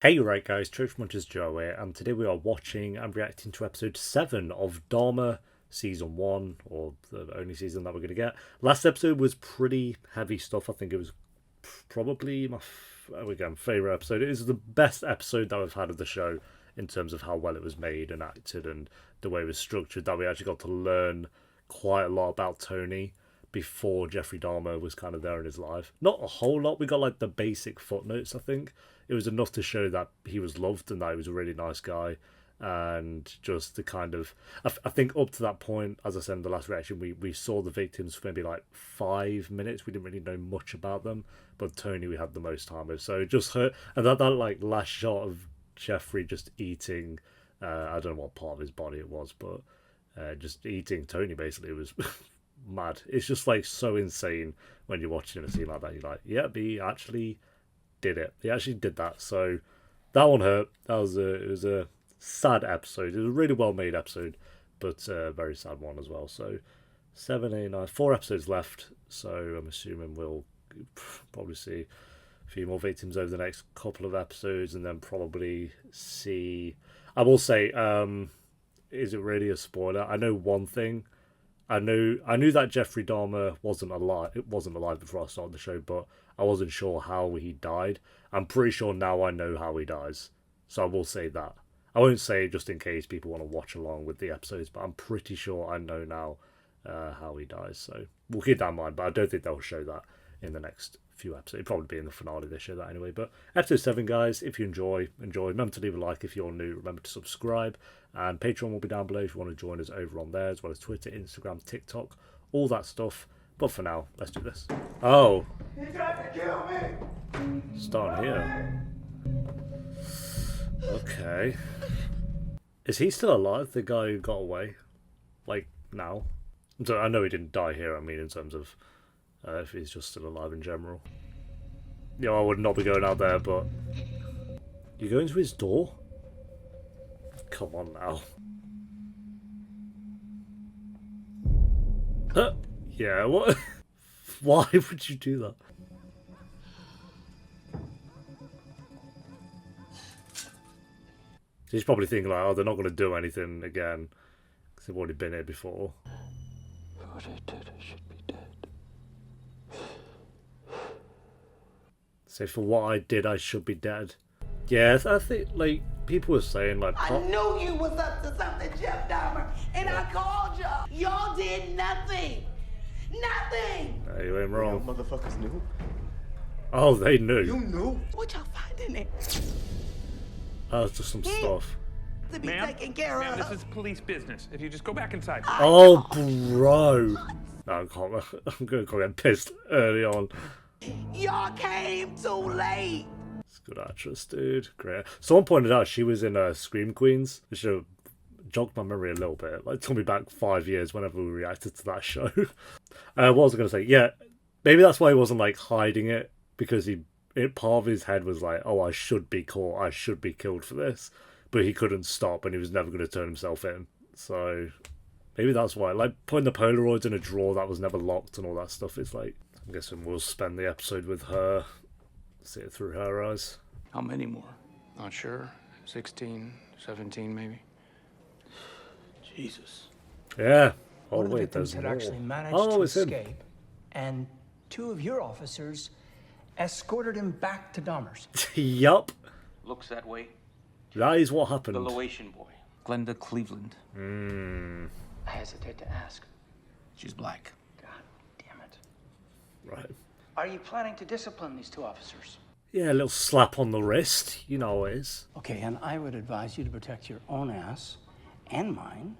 Hey, right guys, Church Munchers Joe here, and today we are watching and reacting to episode 7 of Dahmer season 1, or the only season that we're going to get. Last episode was pretty heavy stuff. I think it was probably my favourite episode. It is the best episode that we've had of the show in terms of how well it was made and acted and the way it was structured, that we actually got to learn quite a lot about Tony before Jeffrey Dahmer was kind of there in his life. Not a whole lot. We got like the basic footnotes, I think. It was enough to show that he was loved and that he was a really nice guy. And just the kind of, I think up to that point, as I said in the last reaction, we saw the victims for maybe like 5 minutes. We didn't really know much about them, but Tony we had the most time with. So it just hurt. And that like last shot of Jeffrey just eating, I don't know what part of his body it was, but just eating Tony basically was mad. It's just like so insane when you're watching a scene like that. You're like, yeah, he actually did it. He actually did that. So that one hurt. It was a sad episode. It was a really well made episode, but a very sad one as well. So 7, 8, 9, 4 episodes left. So I'm assuming we'll probably see a few more victims over the next couple of episodes, and then probably see. I will say, is it really a spoiler? I know one thing. I knew that Jeffrey Dahmer wasn't alive. It wasn't alive before I started the show, but I wasn't sure how he died. I'm pretty sure now I know how he dies, so I will say that. I won't say it just in case people want to watch along with the episodes, but I'm pretty sure I know now how he dies. So we'll keep that in mind. But I don't think they'll show that in the next few episodes. It'll probably be in the finale they show that anyway. But episode 7, guys, if you enjoy. Remember to leave a like if you're new. Remember to subscribe. And Patreon will be down below if you want to join us over on there, as well as Twitter, Instagram, TikTok, all that stuff. But for now, let's do this. Oh. He tried to kill me! Starting here. Okay. Is he still alive, the guy who got away? Like, now? So I know he didn't die here, I mean, in terms of if he's just still alive in general. Yeah, I would not be going out there, but... You go into his door? Come on now. Huh? Yeah, what? Why would you do that? He's probably thinking like, oh, they're not going to do anything again because they've already been here before. For what I did, I should be dead. So for what I did, I should be dead. Yeah, I think like people were saying like, I knew you was up to something, Jeff Dahmer, and I called y'all. Y'all did nothing. Nothing. No, you ain't wrong. You motherfuckers knew. Oh, they knew. You knew. What y'all finding it? Oh, it's just some stuff. To be taken care Ma'am, of. this is police business. If you just go back inside. Oh, bro. No, I can't. I'm going to get pissed early on. Y'all came too late. It's a good actress, dude. Great. Someone pointed out she was in Scream Queens. It should have jogged my memory a little bit. Like, took me back 5 years whenever we reacted to that show. What was I going to say? Yeah, maybe that's why he wasn't, like, hiding it. Because part of his head was like, oh, I should be caught. I should be killed for this. But he couldn't stop and he was never going to turn himself in. So maybe that's why. Like, putting the Polaroids in a drawer that was never locked and all that stuff. It's like, I'm guessing we'll spend the episode with her. See it through her eyes. How many more? Not sure. 16, 17 maybe. Jesus. Yeah. Oh, One of the wait, victims there's had more. actually managed Oh, to it's him. escape, and 2 of your officers escorted him back to Dahmer's. Yup. Looks that way. That is what The happened. Loatian boy. Glenda Cleveland. I hesitate to ask. She's black. God damn it. Right. Are you planning to discipline these 2 officers? Yeah, a little slap on the wrist. You know how it is. Okay, and I would advise you to protect your own ass and mine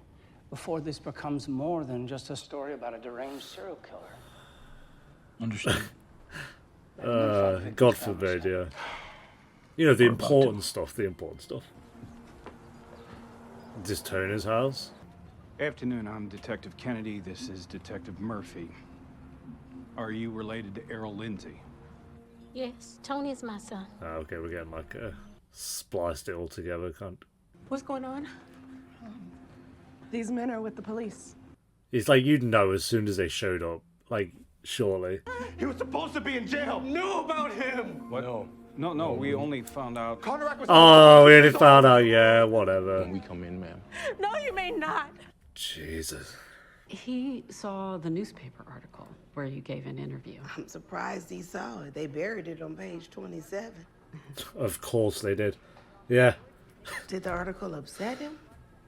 before this becomes more than just a story about a deranged serial killer. Understood. God forbid, yeah. You know, the important stuff, the important stuff. Is this Turner's house? Afternoon, I'm Detective Kennedy. This is Detective Murphy. Are you related to Errol Lindsay? Yes, Tony is my son. Oh, okay, we're getting like spliced it all together, can't... What's going on? These men are with the police. It's like you'd know as soon as they showed up. Like, surely. He was supposed to be in jail. Know about him! What? No. No, we only found out. Oh, we only found out, yeah, whatever. When we come in, ma'am. No, you may not. Jesus. He saw the newspaper article where you gave an interview. I'm surprised he saw it. They buried it on page 27. Of course they did. Yeah. Did the article upset him?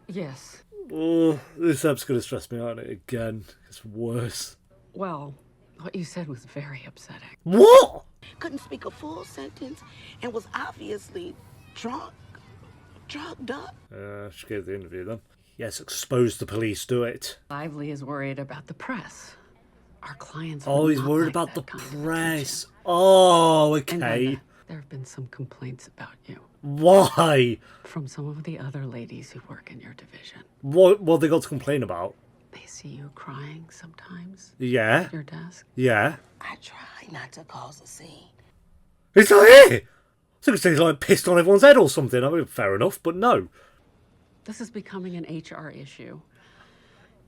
Yes. Oh, this app's gonna stress me out again. It's worse. Well, what you said was very upsetting. What? Couldn't speak a full sentence and was obviously drugged up. She gave the interview then. Yes, expose the police, do it. Lively is worried about the press. Our clients. Oh, would he's not worried like about the that kind of press. attention. Oh, And okay. Glenda, there have been some complaints about you Why? from some of the other ladies who work in your division. What they got to complain about? They see you crying sometimes Yeah. at your desk. Yeah. I try not to cause a scene. It's not here! So he's like pissed on everyone's head or something. I mean, fair enough, but no. This is becoming an HR issue.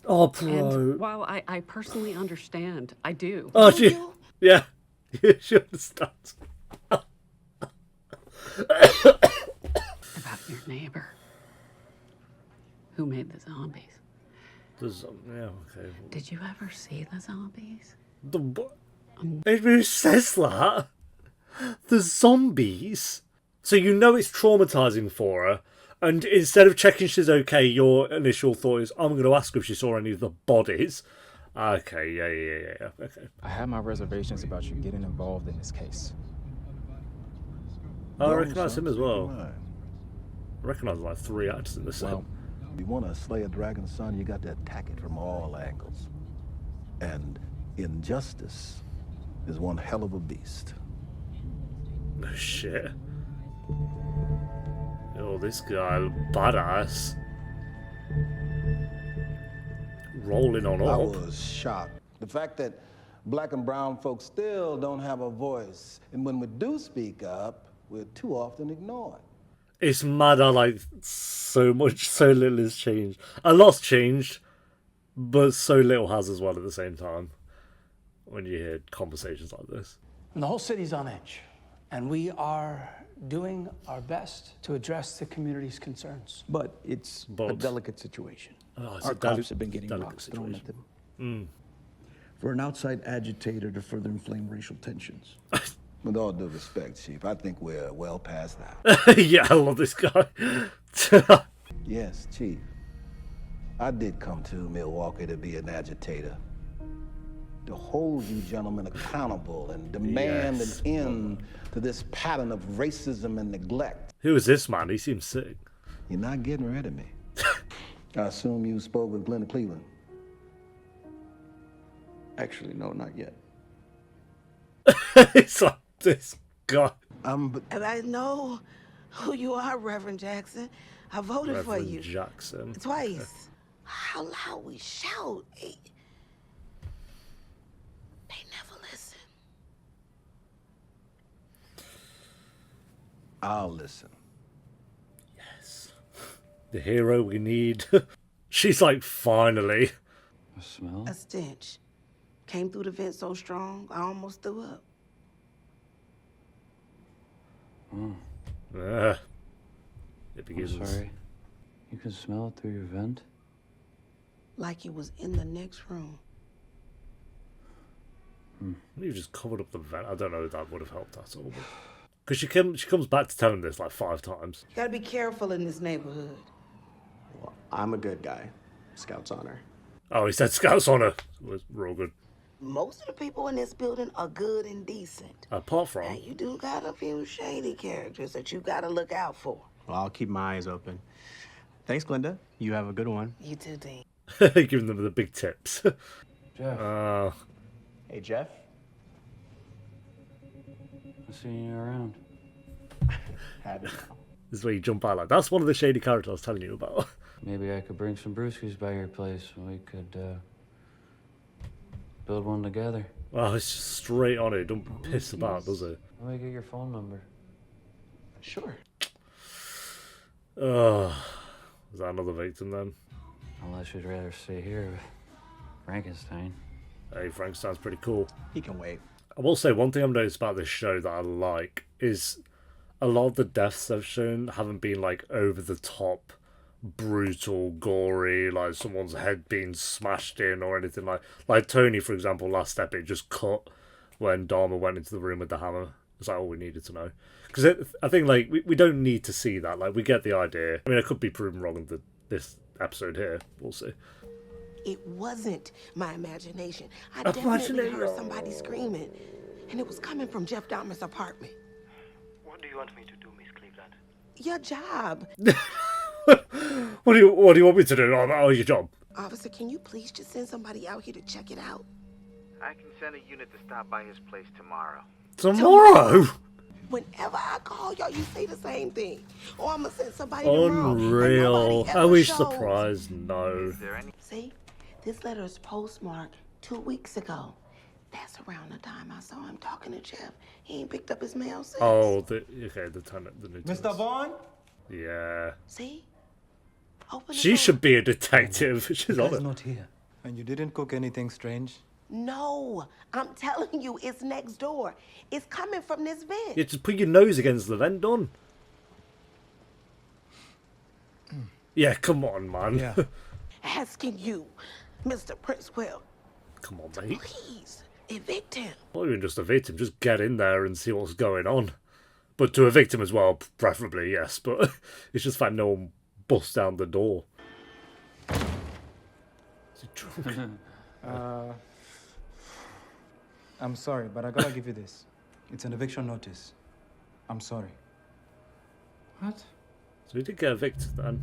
Oh, bro. And while I personally understand, I do. Oh, Do she. you? Yeah. She understands. About your neighbor who made the zombies. Yeah, okay. Did you ever see the zombies? Who says that? The zombies? So you know it's traumatizing for her, and instead of checking she's okay, your initial thought is, I'm going to ask her if she saw any of the bodies. Okay, yeah. Okay. I have my reservations about you getting involved in this case. I recognise him as well. I recognise like 3 actors in the set. Well, If you want to slay a dragon, son, you got to attack it from all angles. And injustice is one hell of a beast. No shit. Oh, this guy, badass. Rolling on I up. was shocked. The fact that black and brown folks still don't have a voice. And when we do speak up, we're too often ignored. It's mad how, like, so little has changed. A lot's changed, but so little has as well at the same time. When you hear conversations like this. And the whole city's on edge. And we are doing our best to address the community's concerns. But it's a delicate situation. Oh, it's Our a cops have been getting delicate rocks thrown at situation. them. For an outside agitator to further inflame racial tensions. With all due respect, Chief, I think we're well past that. Yeah, I love this guy. Yes, Chief. I did come to Milwaukee to be an agitator. To hold you gentlemen accountable and demand Yes. an end to this pattern of racism and neglect. Who is this man? He seems sick. You're not getting rid of me. I assume you spoke with Glenda Cleveland. Actually, no, not yet. It's like this guy. But And I know who you are, Reverend Jackson. I voted for Reverend you. Jackson. Twice. How loud we shout. They never listen. I'll listen. Yes. The hero we need. She's like, finally. A smell? A stench. Came through the vent so strong, I almost threw up. It I'm begins. sorry. You can smell it through your vent? Like it was in the next room. You just covered up the vent. I don't know if that would have helped at all. Because she comes back to telling this like 5 times. Gotta be careful in this neighborhood. Well, I'm a good guy. Scout's honor. Oh, he said Scouts on her. We're all good. Most of the people in this building are good and decent. Apart from. Now, you do got a few shady characters that you gotta look out for. Well, I'll keep my eyes open. Thanks, Glenda. You have a good one. You too, Dean. Giving them the big tips. Jeff, Hey, Jeff. I've seen you around. Have it now. This is where you jump out like, that's one of the shady characters I was telling you about. Maybe I could bring some brewskis by your place and we could build one together. Oh, it's just straight on it. Don't piss about, does it? Let me get your phone number. Sure. Oh, is that another victim then? Unless you'd rather stay here with Frankenstein. Hey, Frankenstein's pretty cool. He can wait. I will say one thing I've noticed about this show that I like is a lot of the deaths they've shown haven't been like over the top, brutal, gory, like someone's head being smashed in or anything like Tony, for example, last episode just cut when Dahmer went into the room with the hammer. It's like all we needed to know. Because I think like we don't need to see that. Like we get the idea. I mean, I could be proven wrong in this episode here. We'll see. It wasn't my imagination. I definitely heard somebody screaming, and it was coming from Jeff Dahmer's apartment. What do you want me to do, Miss Cleveland? Your job. What do you want me to do? Oh, your job. Officer, can you please just send somebody out here to check it out? I can send a unit to stop by his place tomorrow. Tomorrow? Whenever I call y'all, you say the same thing. Or I'm gonna send somebody tomorrow. Unreal. Are we surprised? No. See, this letter is postmarked 2 weeks ago. That's around the time I saw him talking to Jeff. He ain't picked up his mail since. Oh, the new tenant. Mr. Vaughn? Yeah. See? Open she should be a detective. She's on it. Not here. And you didn't cook anything strange? No, I'm telling you, it's next door. It's coming from this vent. Yeah, just put your nose against the vent, done. Yeah, come on, man. Yeah. Asking you, Mr. Princewell. Come on, mate. Please, evict him. Not even just evict him, just get in there and see what's going on. But to evict him as well, preferably, yes. But it's just like no one busts down the door. Is he drunk? I'm sorry, but I gotta give you this. It's an eviction notice. I'm sorry. What? So he did get evicted then.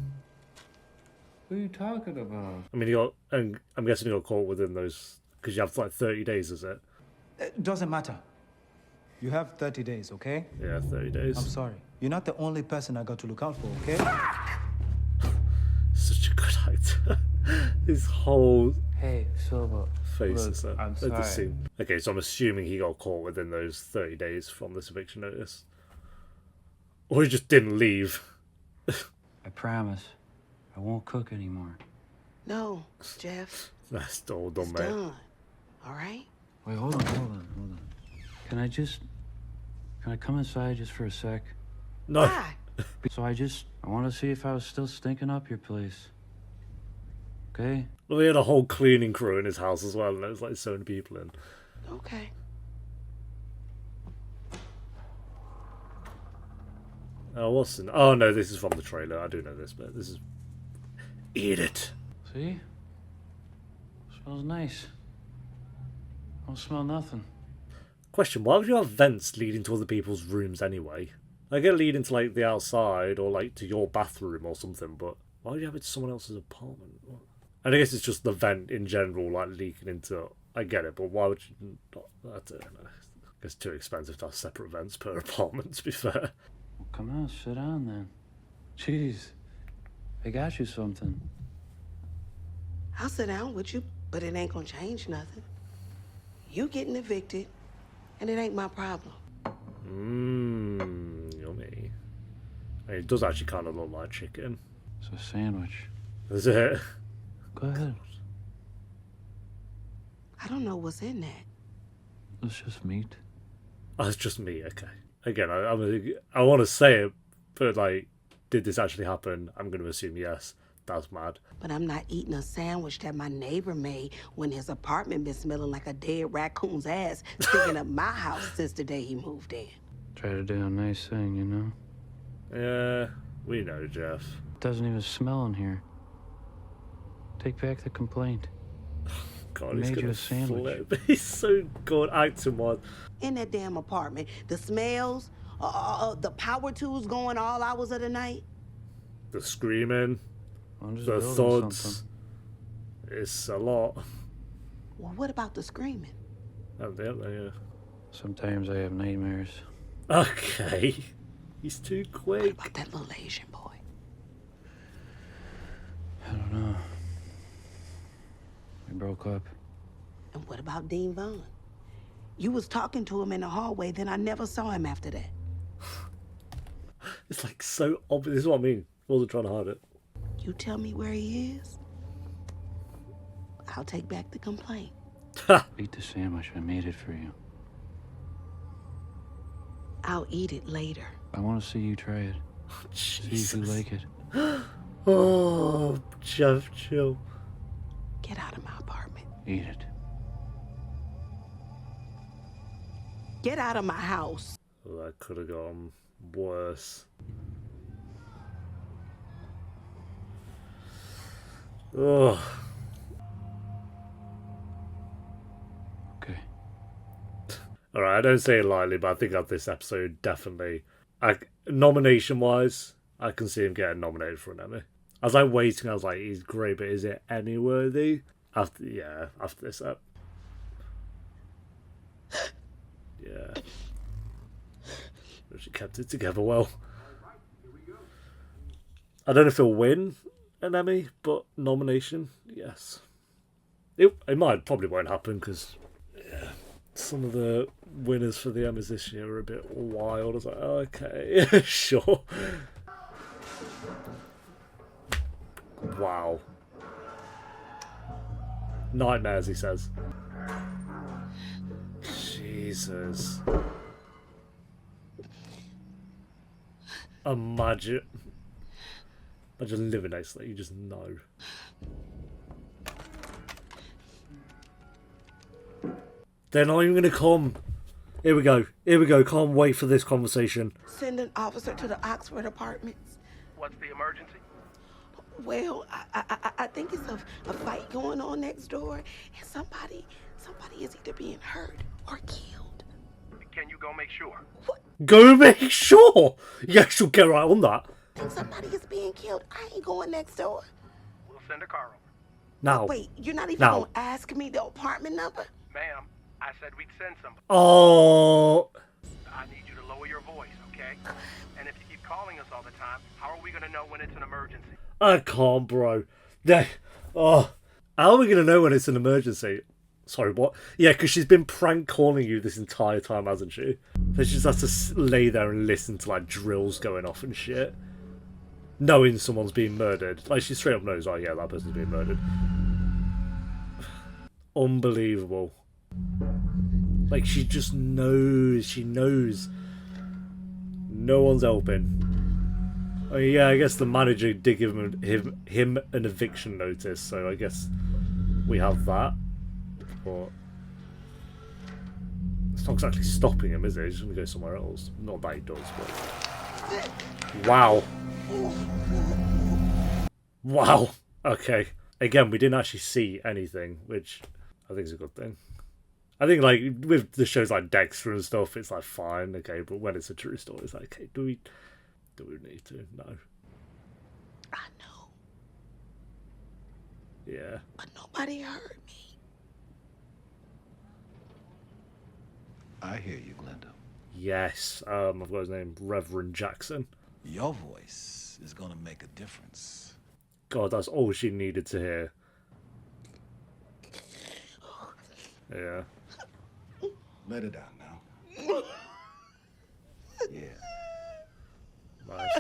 What are you talking about? I mean, I'm guessing he got caught within those, because you have like 30 days, is it? It doesn't matter. You have 30 days, okay? Yeah, 30 days. I'm sorry. You're not the only person I got to look out for, okay? Such a good actor. His whole Hey, Silva. face Look, is that. I'm That's the sorry. scene. Okay, so I'm assuming he got caught within those 30 days from this eviction notice. Or he just didn't leave. I promise. I won't cook anymore. No, Jeff. That's all done, It's mate. done. All right? Wait, hold on. Can I come inside just for a sec? No. Why? So I want to see if I was still stinking up your place. Okay? Well, he had a whole cleaning crew in his house as well, and there was like so many people in. Okay. Oh, what's in? Oh no, this is from the trailer. I do know this, but this is. Eat it. See? Smells nice. Don't smell nothing. Question: why would you have vents leading to other people's rooms anyway? I get leading to like the outside or like to your bathroom or something, but why would you have it to someone else's apartment? And I guess it's just the vent in general, like leaking into. I get it, but why would you not? I don't know. I guess it's too expensive to have separate vents per apartment. To be fair. Well, come on, sit down then. Jeez. I got you something. I'll sit down with you, but it ain't gonna change nothing. You getting evicted, and it ain't my problem. Yummy. I mean, it does actually kind of look like chicken. It's a sandwich. Is it? Go ahead. I don't know what's in that. It's just meat. Oh, it's just me. Okay. Again, I want to say it, but like, did this actually happen? I'm going to assume yes. That's mad. But I'm not eating a sandwich that my neighbor made when his apartment been smelling like a dead raccoon's ass sticking up my house since the day he moved in. Try to do a nice thing, you know? Yeah, we know, Jeff. It doesn't even smell in here. Take back the complaint. God, I he's made you gonna a sandwich. flip. He's so good acting wise. In that damn apartment, the smells, the power tools going all hours of the night. The screaming, I'm just the building thuds. something. It's a lot. Well, what about the screaming? Oh, yeah. Sometimes I have nightmares. Okay. He's too What quick. about that little Asian boy? I don't know. We broke up. And what about Dean Vaughn? You was talking to him in the hallway, then I never saw him after that. It's like so obvious. This is what I mean. I wasn't trying to hide it. You tell me where he is, I'll take back the complaint. Eat the sandwich. I made it for you. I'll eat it later. I want to see you try it. See if you like it. Oh, Jeff, chill. Get out of my apartment. Eat it. Get out of my house. Well, that could have gone worse. Oh. Okay. Alright, I don't say it lightly, but I think that this episode definitely, nomination-wise, I can see him getting nominated for an Emmy. As I'm waiting, I was like, he's great, but is it Emmy-worthy? After this up. Yeah. She kept it together well. I don't know if he'll win an Emmy, but nomination, yes. It probably won't happen because some of the winners for the Emmys this year are a bit wild. I was like, oh, okay, sure. Wow. Nightmares, he says. Jesus. Imagine living next to that, you just know. They're not even gonna come. Here we go. Can't wait for this conversation. Send an officer to the Oxford apartments. What's the emergency? Well, I think it's a fight going on next door, and somebody is either being hurt or killed. Can you go make sure? What? Go make sure! Yeah, she'll get right on that. I think somebody is being killed. I ain't going next door. We'll send a car over. Now. Wait, you're not even gonna ask me the apartment number? Ma'am, I said we'd send somebody. Oh. I need you to lower your voice, okay? And if you keep calling us all the time, how are we gonna know when it's an emergency? I can't, bro. How are we gonna know when it's an emergency? Sorry, what? Yeah, because she's been prank calling you this entire time, hasn't she? So she just has to lay there and listen to like drills going off and shit, knowing someone's being murdered. Like she straight up knows, oh yeah, that person's being murdered. Unbelievable. Like she just knows. She knows. No one's helping. Oh yeah, I guess the manager did give him an eviction notice, so I guess we have that. But it's not exactly stopping him, is it? He's just going to go somewhere else. Not that he does, but... Wow. Wow. Okay. Again, we didn't actually see anything, which I think is a good thing. I think, like, with the shows like Dexter and stuff, it's like, fine, okay, but when it's a true story, it's like, okay, do we need to? No. I know. Yeah. But nobody heard me. I hear you, Glenda. Yes. I've got his name, Reverend Jackson. Your voice is gonna make a difference. God, that's all she needed to hear. Yeah. Let it out now. Yeah. Nice.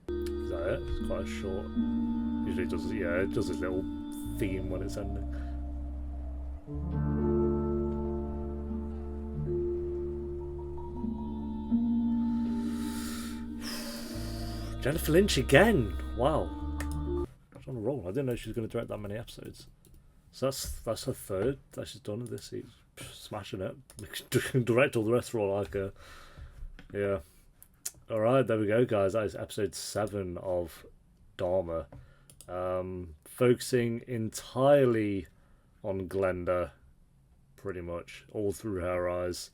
Is that it? It's quite short. Usually it does this little theme when it's ending. Jennifer Lynch again. Wow. She's on a roll. I didn't know she was going to direct that many episodes. So that's her third that she's done in this season. Smashing it. She can direct all the rest for all I care. Yeah. Alright, there we go, guys. That is episode 7 of Dahmer. Focusing entirely on Glenda, pretty much, all through her eyes,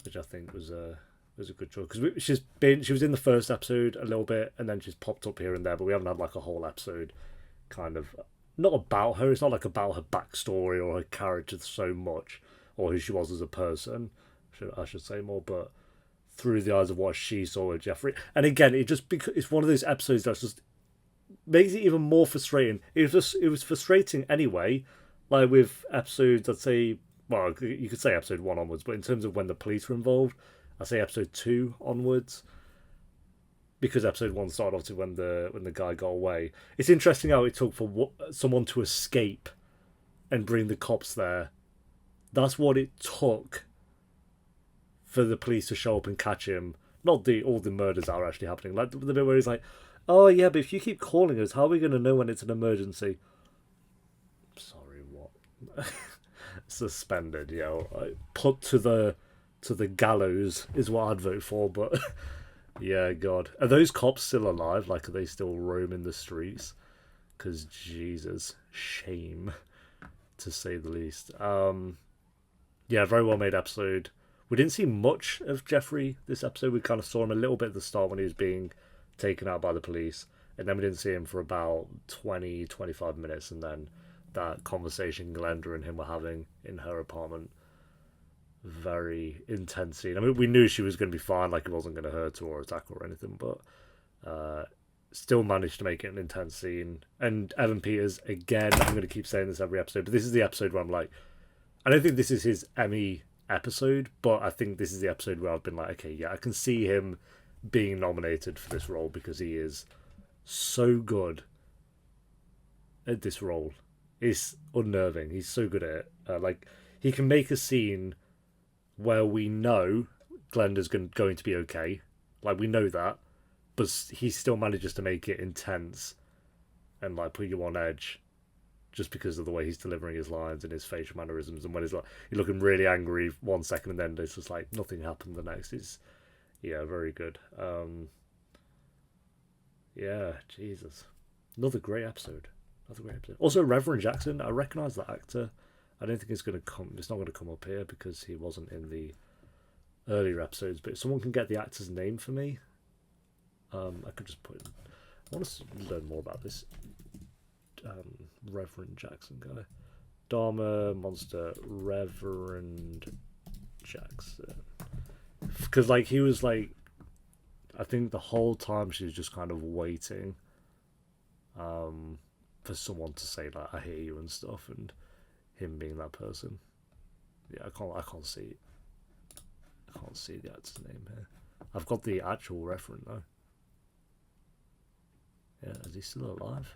which I think was a good choice. Because she was in the first episode a little bit, and then she's popped up here and there, but we haven't had like a whole episode kind of, not about her, it's not like about her backstory or her character so much, or who she was as a person, I should say more, but through the eyes of what she saw with Jeffery. And again, it's one of those episodes that's just makes it even more frustrating. It was frustrating anyway, like with episodes, I'd say, well, you could say episode 1 onwards, but in terms of when the police were involved, I'd say episode 2 onwards, because episode 1 started off to when the guy got away. It's interesting how it took for someone to escape and bring the cops there. That's what it took for the police to show up and catch him. Not all the murders that are actually happening. Like the bit where he's like, oh yeah, but if you keep calling us, how are we going to know when it's an emergency? Sorry, what? Suspended, put to the gallows is what I'd vote for, but yeah, God. Are those cops still alive? Like, are they still roaming the streets? Because, Jesus, shame, to say the least. Yeah, very well made episode. We didn't see much of Jeffery this episode. We kind of saw him a little bit at the start when he was being taken out by the police, and then we didn't see him for about 20-25 minutes, and then that conversation Glenda and him were having in her apartment, very intense scene. I mean, we knew she was going to be fine, like it wasn't going to hurt her or attack her or anything, but still managed to make it an intense scene. And Evan Peters, again, I'm going to keep saying this every episode, but this is the episode where I'm like, I don't think this is his Emmy episode, but I think this is the episode where I've been like, okay, yeah, I can see him being nominated for this role because he is so good at this role. It's unnerving. He's so good at it. Like, he can make a scene where we know Glenda's going to be okay. Like, we know that, but he still manages to make it intense and like put you on edge just because of the way he's delivering his lines and his facial mannerisms. And when he's like, you're looking really angry 1 second and then it's just like nothing happened the next. It's, yeah, very good. Yeah, Jesus. Another great episode. Also, Reverend Jackson, I recognise that actor. I don't think it's not going to come up here because he wasn't in the earlier episodes, but if someone can get the actor's name for me, I could just put in. I want to learn more about this Reverend Jackson guy. Dahmer, Monster, Reverend Jackson. Because, like, he was, like, I think the whole time she was just kind of waiting for someone to say, like, I hear you and stuff, and him being that person. Yeah, I can't see the actor's name here. I've got the actual reference, though. Yeah, is he still alive?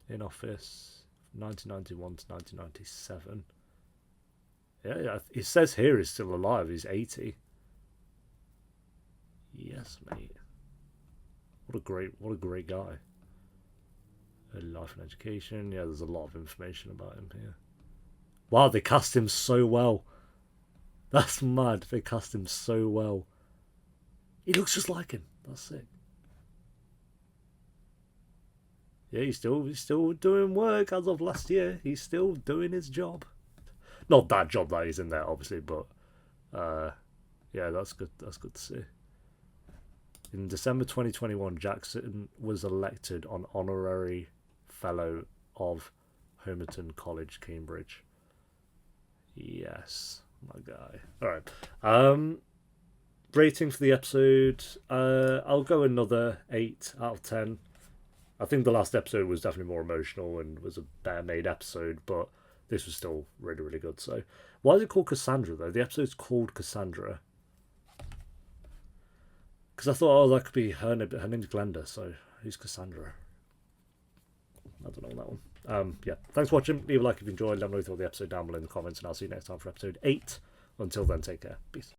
In office, 1991 to 1997. Yeah, it says here he's still alive. He's 80. Yes, mate. What a great guy. Early life and education. Yeah, there's a lot of information about him here. Wow, they cast him so well. That's mad. They cast him so well. He looks just like him. That's sick. Yeah, he's still doing work as of last year. He's still doing his job. Not that job that he's in there, obviously, but yeah, that's good. That's good to see. In December 2021, Jackson was elected an honorary fellow of Homerton College, Cambridge. Yes, my guy. All right. Rating for the episode, I'll go another 8 out of 10. I think the last episode was definitely more emotional and was a better made episode, but this was still really, really good. So, why is it called Cassandra, though? The episode's called Cassandra. Because I thought, oh, that could be her name. Her name's Glenda, so who's Cassandra? I don't know that one. Yeah, thanks for watching. Leave a like if you enjoyed. Let me know what you thought of the episode down below in the comments, and I'll see you next time for episode 8. Until then, take care. Peace.